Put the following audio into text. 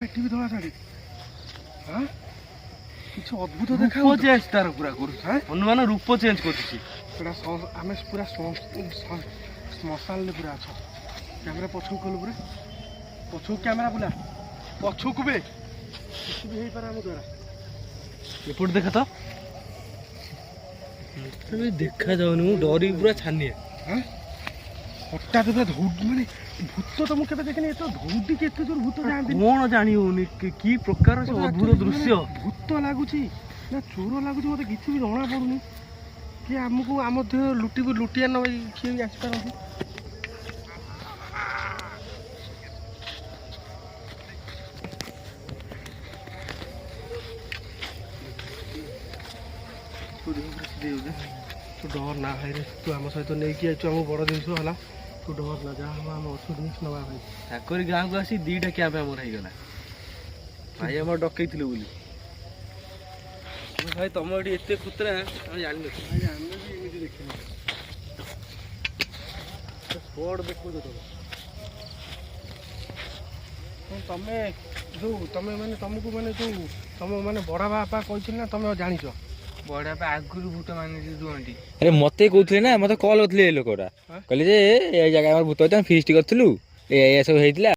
ଏଠି ବି ଧଳା ଶାଢ଼ୀ ହଁ କିଛି ଅଦ୍ଭୁତ ଦେଖାଯାଉଛି ଚେଞ୍ଜ ତାର ପୁରା କରୁଛି ହନୁମାନ ରୂପ ଚେଞ୍ଜ କରୁଛି ସେଟା ଆମେ ପୁରା ଶ୍ମଶାନରେ ପୁରା ଅଛ କ୍ୟାମେରା ପଛକୁ କଲୁ ପୁରା ପଛକୁ କ୍ୟାମେରା ବୁଲା ପଛକୁ ବେ କିଛି ବି ହେଇପାରେ ଆମ ଦ୍ୱାରା ଏପଟେ ଦେଖା ତ ଦେଖା ଯାଉନି ମୁଁ ଡରି ପୁରା ଛାନିଆ ହଠାତ୍ ପୁରା ମାନେ ଭୂତ ତ ମୁଁ କେବେ ଦେଖିନି ଏତେ ଧୌଡ଼ିକି ଏତେ ଜୋର ଭୂତ ଯାଆନ୍ତି କଣ ଜାଣି ହଉନି କି ପ୍ରକାର ସେ ଅଦ୍ଭୁତ ଦୃଶ୍ୟ ଭୂତ ଲାଗୁଛି ନା ଚୋର ଲାଗୁଛି ମତେ କିଛି ବି ଜଣା ପଡୁନି କି ଆମକୁ ଆମ ଦେହ ଲୁଟିଆ ନ କିଏ ବି ଆସିପାରନ୍ତି ତୁ ଡର ନା ଭାଇରେ ତୁ ଆମ ସହିତ ନେଇକି ଯାଇଛୁ ଆମ ବଡ଼ ଜିନିଷ ହେଲା ତୁ ଡର ନା ଯାହା ହବ ଆମ ଅଛୁ ଜିନିଷ ନେବା ଭାଇ ତାଙ୍କରି ଗାଁକୁ ଆସି 2ଟା କ୍ୟାମ୍ପ ଆମର ହେଇଗଲା ଭାଇ ଆମର ଡକେଇଥିଲେ ବୋଲି ଭାଇ ତମ ଏଠି ଏତେ ଖୁତରା ଆମେ ଜାଣିନଥିଲୁ ଭାଇ ଆମେ ବି ଏମିତି ଦେଖିନୁ ସ୍ପଟ ଦେଖୁଛ ତମେ ତମେ ମାନେ ତମକୁ ମାନେ ତମ ମାନେ ବଡ଼ ବାପା କହିଛନ୍ତି ନା ତମେ ଜାଣିଛ ବଡ଼ ବାପା ଆଗରୁ ଭୂତ ମାନେ ରୁହନ୍ତି ଆରେ ମତେ କହୁଥିଲେ ନା ମତେ କଲ୍ କରିଥିଲେ ଏ ଲୋକଟା କହିଲେ ଯେ ଏଇ ଜାଗା ଆମର ଭୂତ ଅଛି ଆମେ ଫିଷ୍ଟ କରିଥିଲୁ ଏଇଆ ସବୁ ହେଇଥିଲା।